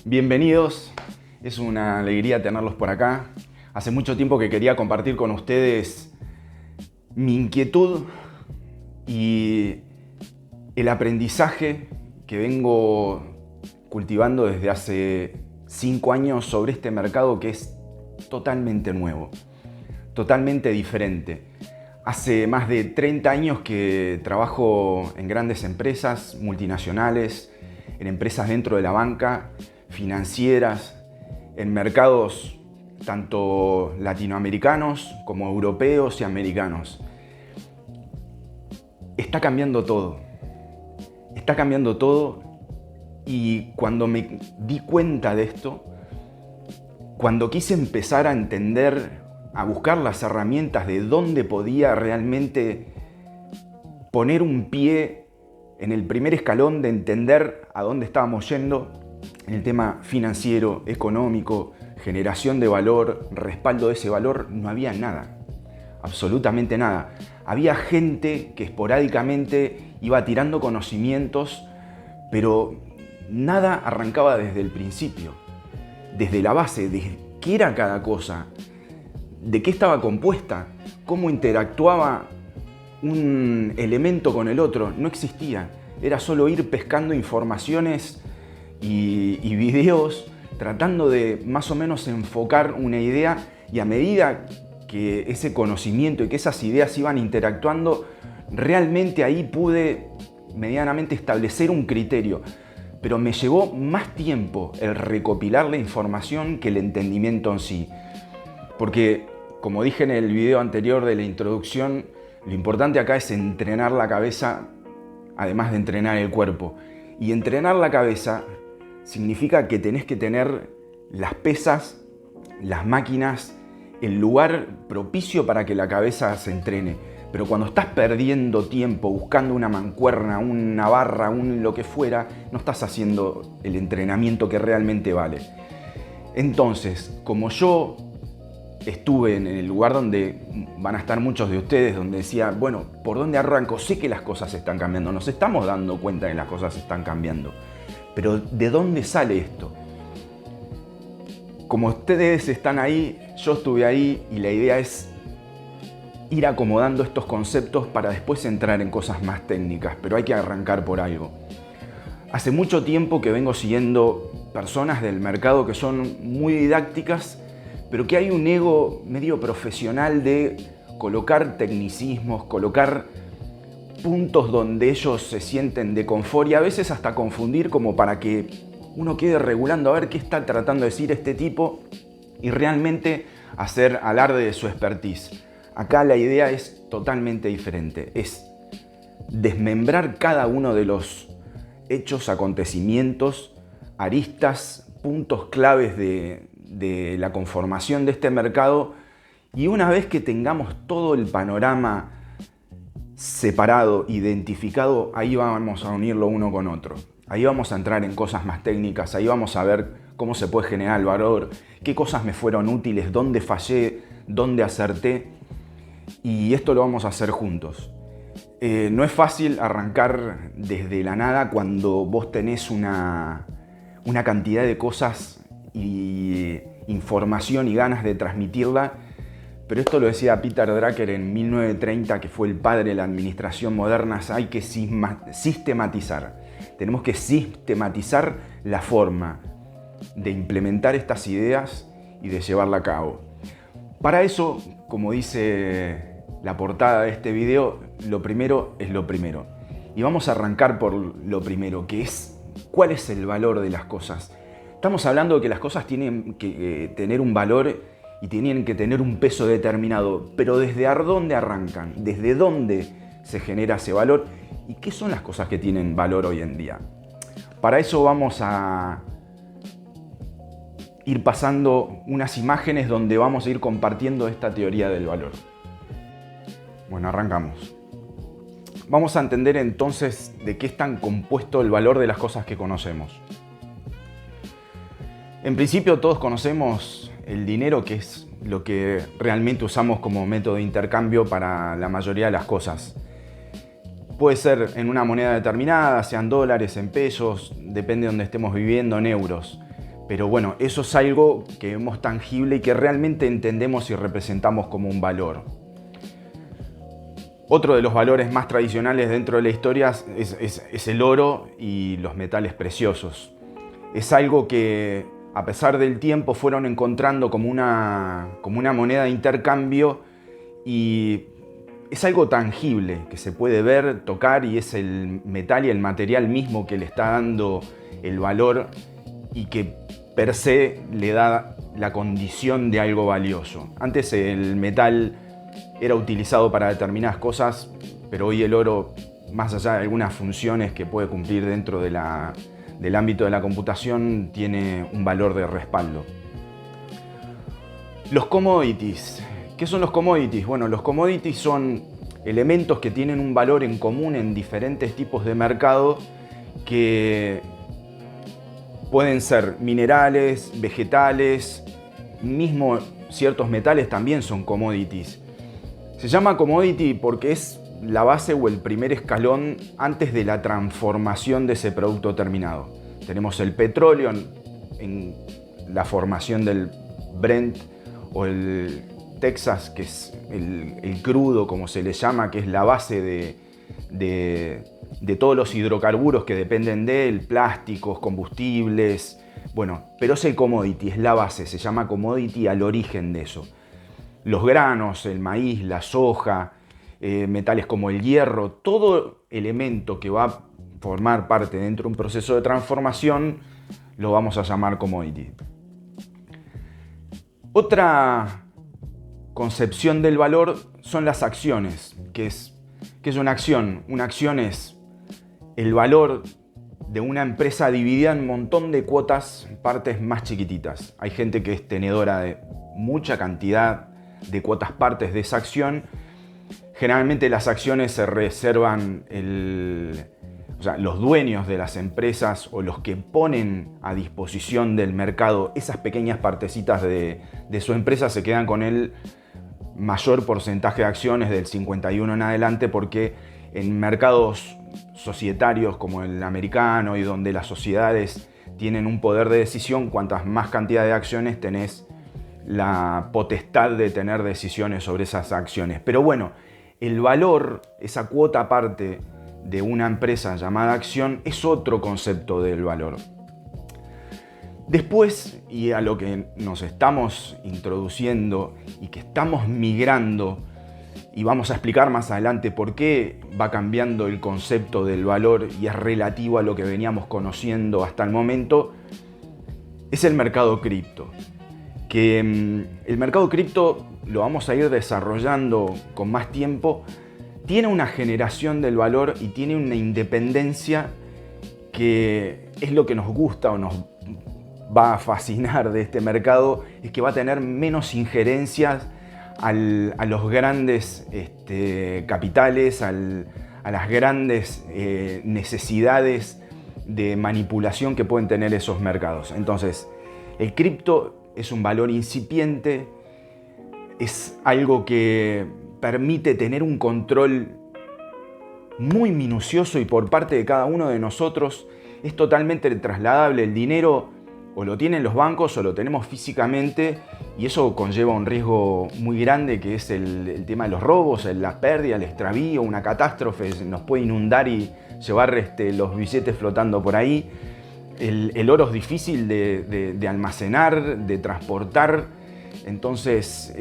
Bienvenidos, es una alegría tenerlos por acá. Hace mucho tiempo que quería compartir con ustedes mi inquietud y el aprendizaje que vengo cultivando desde hace 5 años sobre este mercado que es totalmente nuevo, totalmente diferente. Hace más de 30 años que trabajo en grandes empresas multinacionales, en empresas dentro de la banca, financieras, en mercados tanto latinoamericanos como europeos y americanos. Está cambiando todo y cuando me di cuenta de esto, cuando quise empezar a entender, a buscar las herramientas de dónde podía realmente poner un pie en el primer escalón de entender a dónde estábamos yendo, en el tema financiero, económico, generación de valor, respaldo de ese valor, no había nada, absolutamente nada. Había gente que esporádicamente iba tirando conocimientos, pero nada arrancaba desde el principio, desde la base, de qué era cada cosa, de qué estaba compuesta, cómo interactuaba un elemento con el otro. No existía, era solo ir pescando informaciones y videos, tratando de más o menos enfocar una idea, y a medida que ese conocimiento y que esas ideas iban interactuando, realmente ahí pude medianamente establecer un criterio. Pero me llevó más tiempo el recopilar la información que el entendimiento en sí. Porque, como dije en el video anterior de la introducción, lo importante acá es entrenar la cabeza, además de entrenar el cuerpo. Y entrenar la cabeza significa que tenés que tener las pesas, las máquinas, el lugar propicio para que la cabeza se entrene. Pero cuando estás perdiendo tiempo buscando una mancuerna, una barra, lo que fuera, no estás haciendo el entrenamiento que realmente vale. Entonces, como yo estuve en el lugar donde van a estar muchos de ustedes, donde decía, bueno, ¿por dónde arranco? Sé que las cosas están cambiando, nos estamos dando cuenta de que las cosas están cambiando. Pero ¿de dónde sale esto? Como ustedes están ahí, yo estuve ahí, y la idea es ir acomodando estos conceptos para después entrar en cosas más técnicas, pero hay que arrancar por algo. Hace mucho tiempo que vengo siguiendo personas del mercado que son muy didácticas, pero que hay un ego medio profesional de colocar tecnicismos, colocar puntos donde ellos se sienten de confort y a veces hasta confundir, como para que uno quede regulando a ver qué está tratando de decir este tipo y realmente hacer alarde de su expertise. Acá la idea es totalmente diferente, es desmembrar cada uno de los hechos, acontecimientos, aristas, puntos claves de la conformación de este mercado, y una vez que tengamos todo el panorama separado, identificado, ahí vamos a unirlo uno con otro. Ahí vamos a entrar en cosas más técnicas, ahí vamos a ver cómo se puede generar el valor, qué cosas me fueron útiles, dónde fallé, dónde acerté, y esto lo vamos a hacer juntos. No es fácil arrancar desde la nada cuando vos tenés una cantidad de cosas y información y ganas de transmitirla, pero esto lo decía Peter Drucker en 1930, que fue el padre de la administración moderna. Hay que sistematizar. Tenemos que sistematizar la forma de implementar estas ideas y de llevarla a cabo. Para eso, como dice la portada de este video, lo primero es lo primero. Y vamos a arrancar por lo primero, que es ¿cuál es el valor de las cosas? Estamos hablando de que las cosas tienen que tener un valor y tienen que tener un peso determinado, pero ¿desde dónde arrancan? ¿Desde dónde se genera ese valor? ¿Y qué son las cosas que tienen valor hoy en día? Para eso vamos a ir pasando unas imágenes donde vamos a ir compartiendo esta teoría del valor. Bueno, arrancamos. Vamos a entender entonces de qué es tan compuesto el valor de las cosas que conocemos. En principio todos conocemos el dinero, que es lo que realmente usamos como método de intercambio para la mayoría de las cosas. Puede ser en una moneda determinada, sean dólares, en pesos, depende de donde estemos viviendo, en euros. Pero bueno, eso es algo que vemos tangible y que realmente entendemos y representamos como un valor. Otro de los valores más tradicionales dentro de la historia es el oro y los metales preciosos. Es algo que a pesar del tiempo fueron encontrando como una moneda de intercambio y es algo tangible que se puede ver, tocar y es el metal y el material mismo que le está dando el valor y que per se le da la condición de algo valioso. Antes el metal era utilizado para determinadas cosas, pero hoy el oro, más allá de algunas funciones que puede cumplir dentro del ámbito de la computación, tiene un valor de respaldo. Los commodities. ¿Qué son los commodities? Bueno, los commodities son elementos que tienen un valor en común en diferentes tipos de mercado que pueden ser minerales, vegetales, mismo ciertos metales también son commodities. Se llama commodity porque es la base o el primer escalón antes de la transformación de ese producto terminado. Tenemos el petróleo en la formación del Brent o el Texas, que es el crudo, como se le llama, que es la base de todos los hidrocarburos que dependen de él, plásticos, combustibles. Bueno, pero es el commodity, es la base, se llama commodity al origen de eso. Los granos, el maíz, la soja, metales como el hierro, todo elemento que va a formar parte dentro de un proceso de transformación lo vamos a llamar commodity. Otra concepción del valor son las acciones. ¿Qué es una acción? Una acción es el valor de una empresa dividida en un montón de cuotas, partes más chiquititas. Hay gente que es tenedora de mucha cantidad de cuotas partes de esa acción. Generalmente las acciones se reservan los dueños de las empresas o los que ponen a disposición del mercado esas pequeñas partecitas de su empresa se quedan con el mayor porcentaje de acciones del 51 en adelante, porque en mercados societarios como el americano y donde las sociedades tienen un poder de decisión, cuantas más cantidad de acciones tenés la potestad de tener decisiones sobre esas acciones. Pero bueno, el valor, esa cuota aparte de una empresa llamada acción, es otro concepto del valor. Después, y a lo que nos estamos introduciendo y que estamos migrando, y vamos a explicar más adelante por qué va cambiando el concepto del valor y es relativo a lo que veníamos conociendo hasta el momento, es el mercado cripto. Que el mercado cripto lo vamos a ir desarrollando con más tiempo, tiene una generación del valor y tiene una independencia que es lo que nos gusta o nos va a fascinar de este mercado, es que va a tener menos injerencias a los grandes capitales, a las grandes necesidades de manipulación que pueden tener esos mercados. Entonces, el cripto es un valor incipiente, es algo que permite tener un control muy minucioso y por parte de cada uno de nosotros. Es totalmente trasladable. El dinero o lo tienen los bancos o lo tenemos físicamente y eso conlleva un riesgo muy grande, que es el tema de los robos, la pérdida, el extravío, una catástrofe, nos puede inundar y llevar los billetes flotando por ahí. El oro es difícil de almacenar, de transportar, entonces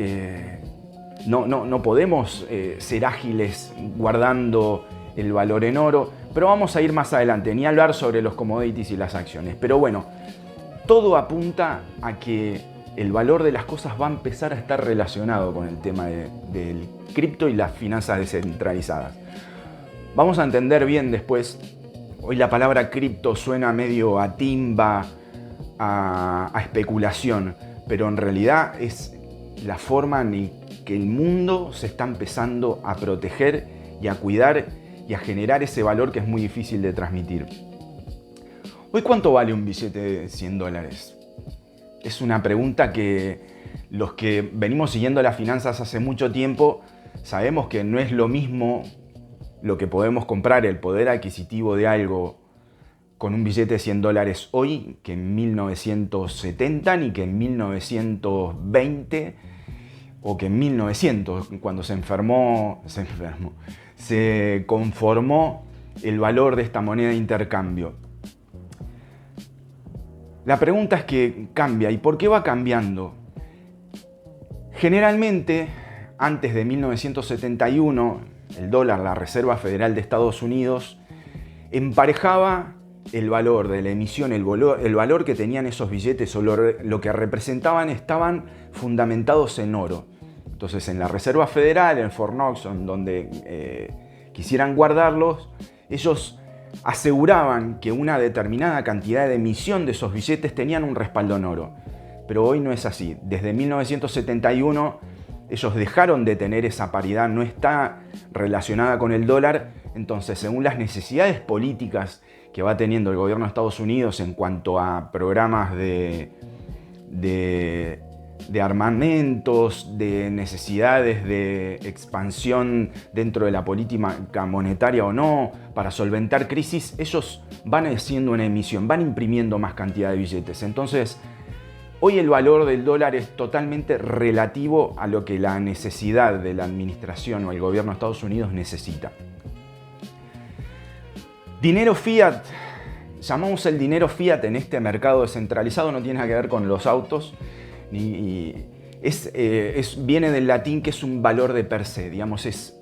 no podemos ser ágiles guardando el valor en oro, pero vamos a ir más adelante, ni hablar sobre los commodities y las acciones. Pero bueno, todo apunta a que el valor de las cosas va a empezar a estar relacionado con el tema del cripto y las finanzas descentralizadas. Vamos a entender bien después. Hoy la palabra cripto suena medio a timba, a especulación, pero en realidad es la forma en que el mundo se está empezando a proteger y a cuidar y a generar ese valor que es muy difícil de transmitir. Hoy, ¿cuánto vale un billete de $100? Es una pregunta que los que venimos siguiendo las finanzas hace mucho tiempo sabemos que no es lo mismo lo que podemos comprar, el poder adquisitivo de algo con un billete de $100 hoy que en 1970, ni que en 1920 o que en 1900, cuando se conformó el valor de esta moneda de intercambio. La pregunta es que cambia. ¿Y por qué va cambiando? Generalmente, antes de 1971, el dólar, la Reserva Federal de Estados Unidos, emparejaba el valor de la emisión, el valor que tenían esos billetes o lo que representaban, estaban fundamentados en oro. Entonces, en la Reserva Federal, en Fort Knox, en donde quisieran guardarlos, ellos aseguraban que una determinada cantidad de emisión de esos billetes tenían un respaldo en oro. Pero hoy no es así. Desde 1971 ellos dejaron de tener esa paridad, no está relacionada con el dólar. Entonces, según las necesidades políticas que va teniendo el gobierno de Estados Unidos en cuanto a programas de armamentos, de necesidades de expansión dentro de la política monetaria o no, para solventar crisis, ellos van haciendo una emisión, van imprimiendo más cantidad de billetes. Entonces, hoy el valor del dólar es totalmente relativo a lo que la necesidad de la administración o el gobierno de Estados Unidos necesita. Dinero fiat. Llamamos el dinero fiat en este mercado descentralizado, no tiene nada que ver con los autos, viene del latín, que es un valor de per se, digamos, es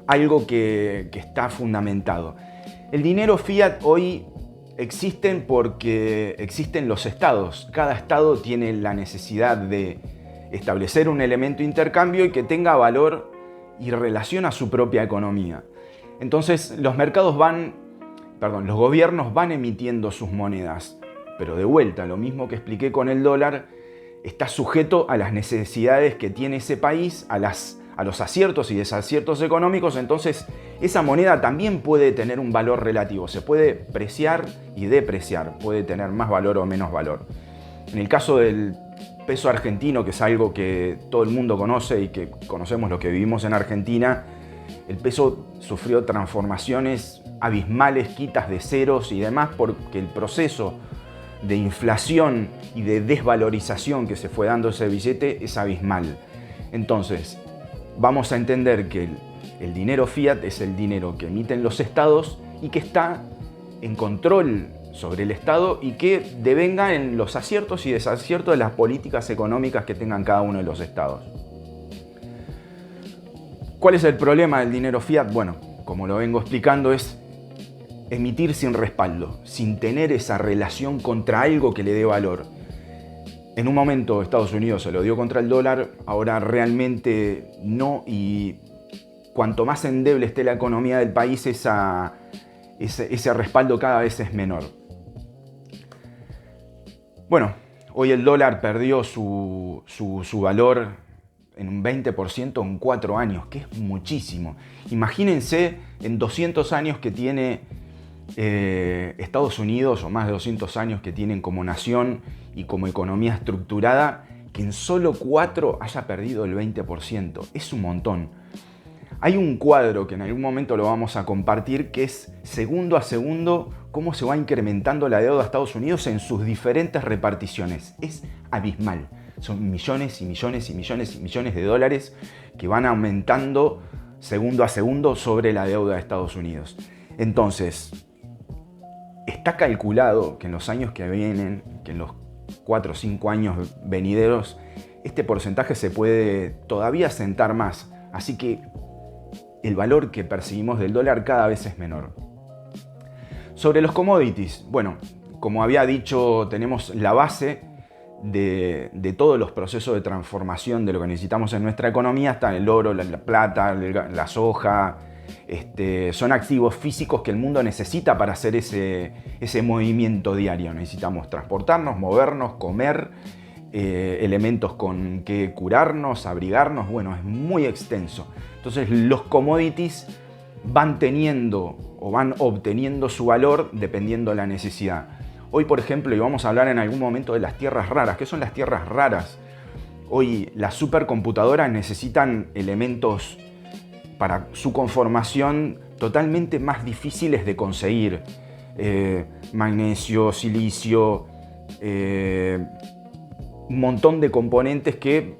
algo que está fundamentado. El dinero fiat hoy existen porque existen los estados. Cada estado tiene la necesidad de establecer un elemento de intercambio y que tenga valor y relación a su propia economía. Entonces los gobiernos van emitiendo sus monedas, pero de vuelta, lo mismo que expliqué con el dólar, está sujeto a las necesidades que tiene ese país, a los aciertos y desaciertos económicos. Entonces esa moneda también puede tener un valor relativo, se puede preciar y depreciar, puede tener más valor o menos valor. En el caso del peso argentino, que es algo que todo el mundo conoce y que conocemos los que vivimos en Argentina, el peso sufrió transformaciones abismales, quitas de ceros y demás, porque el proceso de inflación y de desvalorización que se fue dando ese billete es abismal. Entonces, vamos a entender que el dinero fiat es el dinero que emiten los estados y que está en control sobre el Estado y que devenga en los aciertos y desaciertos de las políticas económicas que tengan cada uno de los estados. ¿Cuál es el problema del dinero fiat? Bueno, como lo vengo explicando, es emitir sin respaldo, sin tener esa relación contra algo que le dé valor. En un momento Estados Unidos se lo dio contra el dólar, ahora realmente no, y cuanto más endeble esté la economía del país, ese respaldo cada vez es menor. Bueno, hoy el dólar perdió su valor en un 20% en 4 años, que es muchísimo. Imagínense en 200 años que tiene Estados Unidos, o más de 200 años que tienen como nación y como economía estructurada, que en solo 4 haya perdido el 20%. Es un montón. Hay un cuadro que en algún momento lo vamos a compartir, que es segundo a segundo cómo se va incrementando la deuda de Estados Unidos en sus diferentes reparticiones. Es abismal. Son millones y millones y millones y millones de dólares que van aumentando segundo a segundo sobre la deuda de Estados Unidos. Entonces, está calculado que en los años que vienen, que en los 4 o 5 años venideros, este porcentaje se puede todavía asentar más. Así que el valor que percibimos del dólar cada vez es menor. Sobre los commodities, bueno, como había dicho, tenemos la base de todos los procesos de transformación de lo que necesitamos en nuestra economía. Está el oro, la plata, la soja. Son activos físicos que el mundo necesita para hacer ese movimiento diario. Necesitamos transportarnos, movernos, comer, elementos con que curarnos, abrigarnos. Bueno, es muy extenso. Entonces los commodities van teniendo o van obteniendo su valor dependiendo de la necesidad. Hoy, por ejemplo, y vamos a hablar en algún momento de las tierras raras. ¿Qué son las tierras raras? Hoy las supercomputadoras necesitan elementos para su conformación totalmente más difíciles de conseguir. magnesio, silicio, un montón de componentes que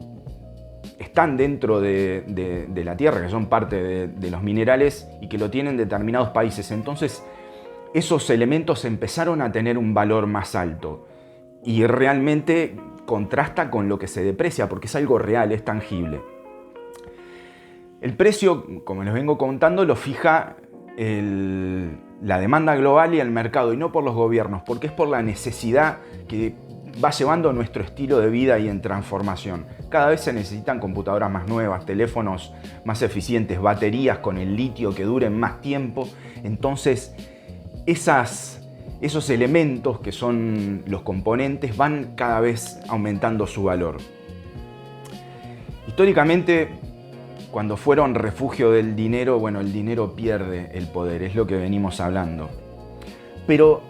están dentro de la Tierra, que son parte de los minerales y que lo tienen determinados países. Entonces, esos elementos empezaron a tener un valor más alto y realmente contrasta con lo que se deprecia, porque es algo real, es tangible. El precio, como les vengo contando, lo fija la demanda global y el mercado, y no por los gobiernos, porque es por la necesidad que va llevando nuestro estilo de vida y en transformación. Cada vez se necesitan computadoras más nuevas, teléfonos más eficientes, baterías con el litio que duren más tiempo. Entonces, esos elementos que son los componentes van cada vez aumentando su valor. Históricamente, cuando fueron refugio del dinero, bueno, el dinero pierde el poder, es lo que venimos hablando. Pero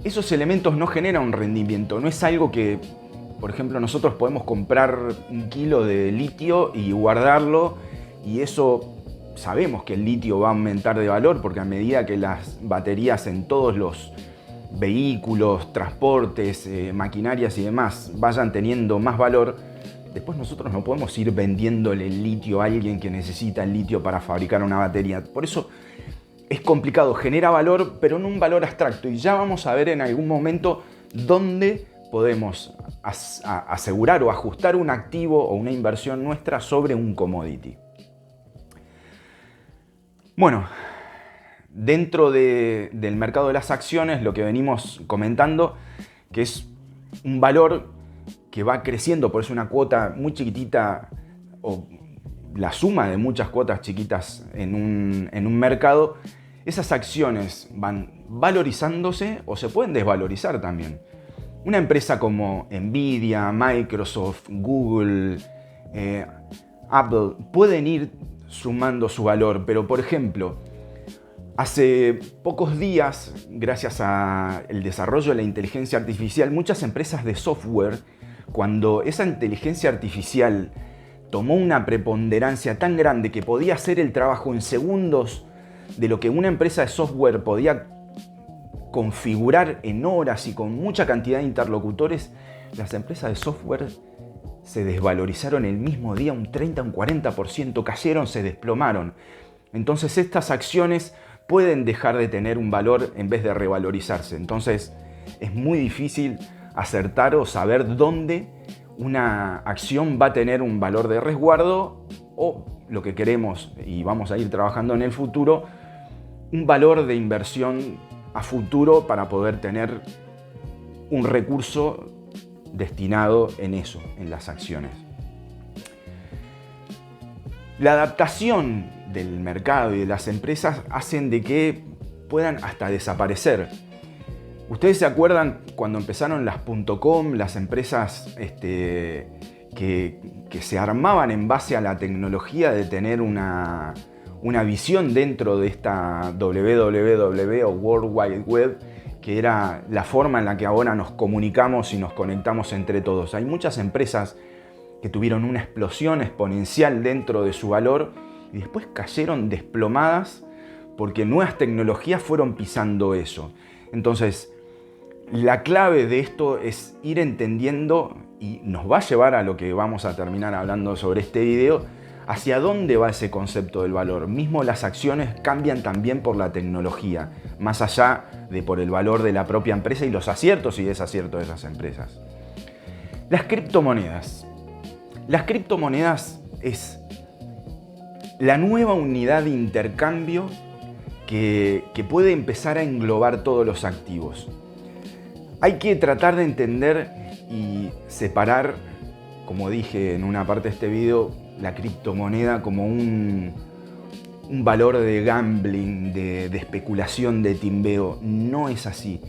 esos elementos no generan un rendimiento, no es algo que, por ejemplo, nosotros podemos comprar 1 kilo de litio y guardarlo, y eso sabemos que el litio va a aumentar de valor porque a medida que las baterías en todos los vehículos, transportes, maquinarias y demás vayan teniendo más valor, después nosotros no podemos ir vendiéndole el litio a alguien que necesita el litio para fabricar una batería. Por eso es complicado, genera valor, pero no un valor abstracto. Y ya vamos a ver en algún momento dónde podemos asegurar o ajustar un activo o una inversión nuestra sobre un commodity. Bueno, dentro del mercado de las acciones, lo que venimos comentando, que es un valor que va creciendo, por eso una cuota muy chiquitita o la suma de muchas cuotas chiquitas en un mercado, esas acciones van valorizándose o se pueden desvalorizar también. Una empresa como Nvidia, Microsoft, Google, Apple pueden ir sumando su valor, pero por ejemplo, hace pocos días, gracias al desarrollo de la inteligencia artificial, muchas empresas de software, cuando esa inteligencia artificial tomó una preponderancia tan grande que podía hacer el trabajo en segundos de lo que una empresa de software podía configurar en horas y con mucha cantidad de interlocutores, las empresas de software se desvalorizaron el mismo día un 30, un 40%, cayeron, se desplomaron. Entonces estas acciones pueden dejar de tener un valor en vez de revalorizarse. Entonces es muy difícil acertar o saber dónde una acción va a tener un valor de resguardo o lo que queremos y vamos a ir trabajando en el futuro, un valor de inversión a futuro para poder tener un recurso destinado en eso, en las acciones. La adaptación del mercado y de las empresas hacen de que puedan hasta desaparecer. ¿Ustedes se acuerdan cuando empezaron las .com, las empresas que se armaban en base a la tecnología de tener una visión dentro de esta WWW o World Wide Web, que era la forma en la que ahora nos comunicamos y nos conectamos entre todos? Hay muchas empresas que tuvieron una explosión exponencial dentro de su valor y después cayeron desplomadas porque nuevas tecnologías fueron pisando eso. Entonces, la clave de esto es ir entendiendo, y nos va a llevar a lo que vamos a terminar hablando sobre este video, hacia dónde va ese concepto del valor. Mismo las acciones cambian también por la tecnología, más allá de por el valor de la propia empresa y los aciertos y desaciertos de esas empresas. Las criptomonedas. Las criptomonedas es la nueva unidad de intercambio que puede empezar a englobar todos los activos. Hay que tratar de entender y separar, como dije en una parte de este video, la criptomoneda como un valor de gambling, de especulación, de timbeo. No es así.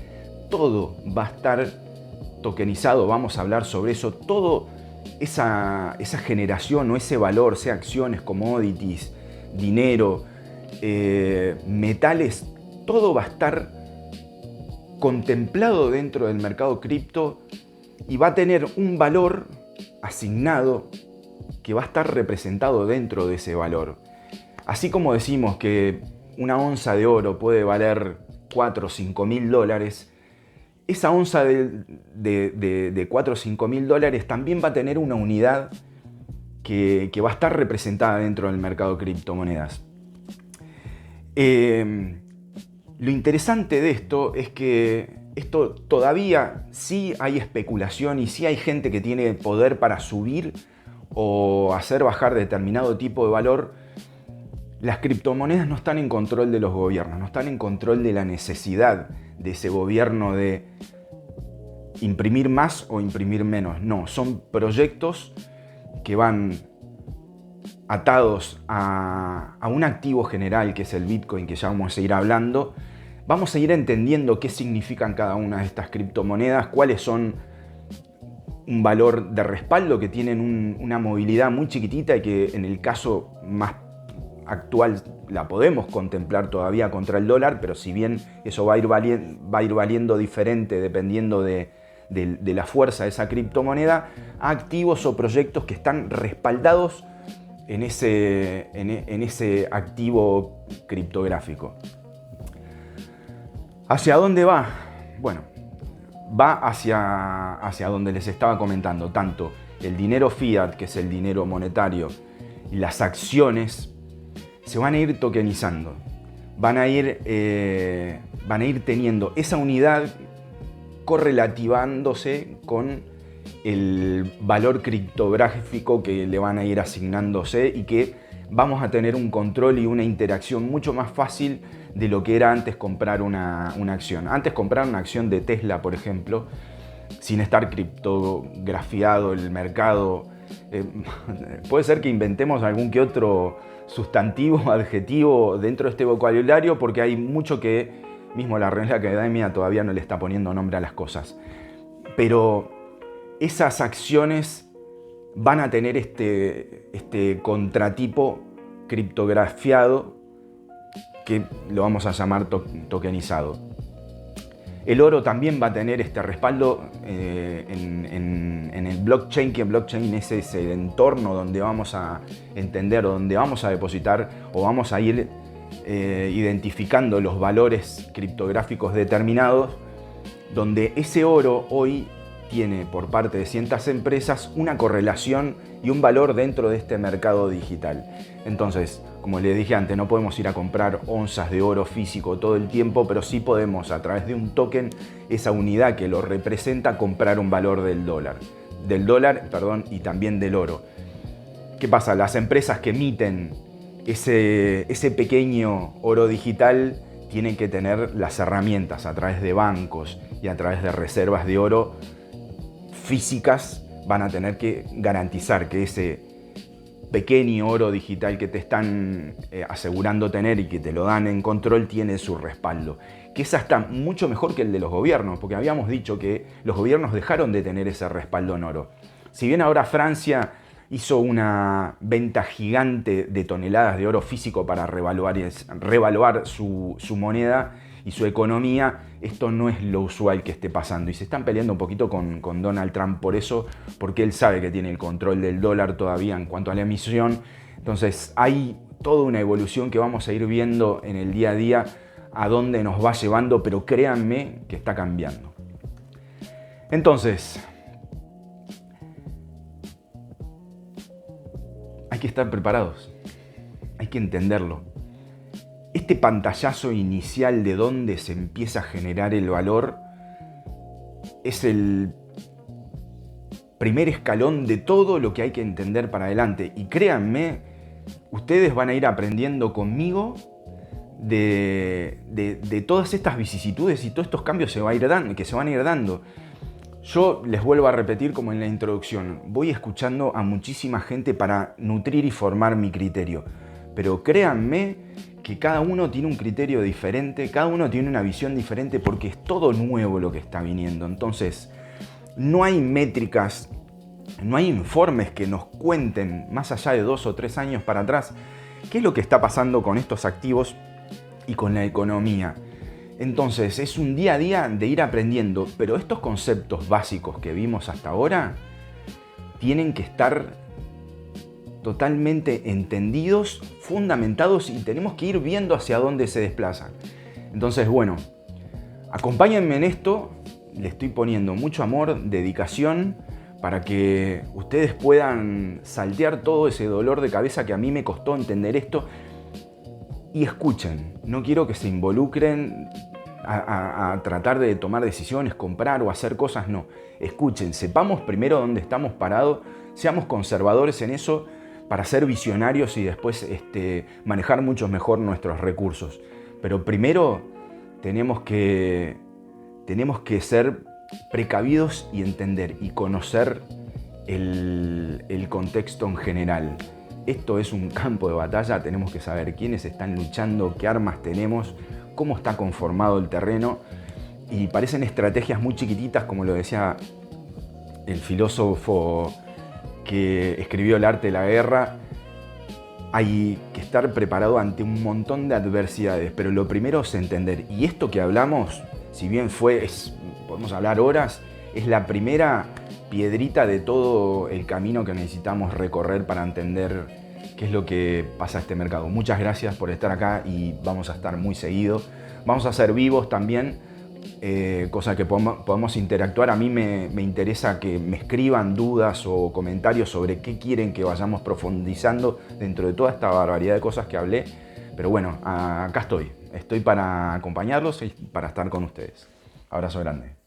Todo va a estar tokenizado, vamos a hablar sobre eso. Todo esa generación o ese valor, sea acciones, commodities, dinero, metales, todo va a estar contemplado dentro del mercado cripto y va a tener un valor asignado que va a estar representado dentro de ese valor. Así como decimos que una onza de oro puede valer 4 o 5 mil dólares, esa onza de 4 o 5 mil dólares también va a tener una unidad que va a estar representada dentro del mercado de criptomonedas. Lo interesante de esto es que esto todavía sí hay especulación y sí hay gente que tiene poder para subir o hacer bajar determinado tipo de valor. Las criptomonedas no están en control de los gobiernos, no están en control de la necesidad de ese gobierno de imprimir más o imprimir menos. No, son proyectos que van atados a un activo general que es el Bitcoin, que ya vamos a ir hablando. Vamos a ir entendiendo qué significan cada una de estas criptomonedas, cuáles son un valor de respaldo, que tienen una movilidad muy chiquitita y que en el caso más actual la podemos contemplar todavía contra el dólar, pero si bien eso va a ir valiendo diferente dependiendo de la fuerza de esa criptomoneda, a activos o proyectos que están respaldados en ese activo criptográfico. ¿Hacia dónde va? Bueno, va hacia donde les estaba comentando, tanto el dinero fiat, que es el dinero monetario, y las acciones se van a ir tokenizando, van a ir teniendo esa unidad correlativándose con el valor criptográfico que le van a ir asignándose y que vamos a tener un control y una interacción mucho más fácil de lo que era antes comprar una acción. Antes comprar una acción de Tesla, por ejemplo, sin estar criptografiado el mercado, puede ser que inventemos algún que otro sustantivo, adjetivo dentro de este vocabulario, porque hay mucho que mismo la Real Academia todavía no le está poniendo nombre a las cosas. Pero esas acciones van a tener este contratipo criptografiado, que lo vamos a llamar tokenizado. El oro también va a tener este respaldo en el blockchain, que el blockchain es ese entorno donde vamos a entender, donde vamos a depositar o vamos a ir identificando los valores criptográficos determinados, donde ese oro hoy tiene por parte de ciertas empresas una correlación y un valor dentro de este mercado digital. Entonces, como les dije antes, no podemos ir a comprar onzas de oro físico todo el tiempo, pero sí podemos, a través de un token, esa unidad que lo representa, comprar un valor del dólar, y también del oro. ¿Qué pasa? Las empresas que emiten ese pequeño oro digital tienen que tener las herramientas a través de bancos y a través de reservas de oro físicas. Van a tener que garantizar que ese pequeño oro digital que te están asegurando tener y que te lo dan en control tiene su respaldo, que es hasta mucho mejor que el de los gobiernos, porque habíamos dicho que los gobiernos dejaron de tener ese respaldo en oro. Si bien ahora Francia hizo una venta gigante de toneladas de oro físico para revaluar su moneda y su economía, esto no es lo usual que esté pasando. Y se están peleando un poquito con Donald Trump por eso, porque él sabe que tiene el control del dólar todavía en cuanto a la emisión. Entonces hay toda una evolución que vamos a ir viendo en el día a día a dónde nos va llevando, pero créanme que está cambiando. Entonces, hay que estar preparados, hay que entenderlo. Este pantallazo inicial de dónde se empieza a generar el valor es el primer escalón de todo lo que hay que entender para adelante. Y créanme, ustedes van a ir aprendiendo conmigo de todas estas vicisitudes y todos estos cambios que se van a ir dando. Yo les vuelvo a repetir como en la introducción, voy escuchando a muchísima gente para nutrir y formar mi criterio. Pero créanme que cada uno tiene un criterio diferente, cada uno tiene una visión diferente, porque es todo nuevo lo que está viniendo. Entonces, no hay métricas, no hay informes que nos cuenten más allá de 2 o 3 años para atrás qué es lo que está pasando con estos activos y con la economía. Entonces, es un día a día de ir aprendiendo, pero estos conceptos básicos que vimos hasta ahora tienen que estar totalmente entendidos, fundamentados, y tenemos que ir viendo hacia dónde se desplazan. Entonces, bueno, Acompáñenme en esto, le estoy poniendo mucho amor, dedicación, para que ustedes puedan saltear todo ese dolor de cabeza que a mí me costó entender esto. Y escuchen, no quiero que se involucren a tratar de tomar decisiones, comprar o hacer cosas, no. Escuchen, sepamos primero dónde estamos parados, seamos conservadores en eso para ser visionarios y después manejar mucho mejor nuestros recursos. Pero primero tenemos que ser precavidos y entender y conocer el contexto en general. Esto es un campo de batalla, tenemos que saber quiénes están luchando, qué armas tenemos, cómo está conformado el terreno, y parecen estrategias muy chiquititas, como lo decía el filósofo que escribió El arte de la guerra. Hay que estar preparado ante un montón de adversidades, pero lo primero es entender, y esto que hablamos, si bien podemos hablar horas, es la primera piedrita de todo el camino que necesitamos recorrer para entender qué es lo que pasa a este mercado. Muchas gracias por estar acá y vamos a estar muy seguido. Vamos a ser vivos también, cosa que podamos interactuar. A mí me interesa que me escriban dudas o comentarios sobre qué quieren que vayamos profundizando dentro de toda esta barbaridad de cosas que hablé. Pero bueno, acá estoy para acompañarlos y para estar con ustedes. Abrazo grande.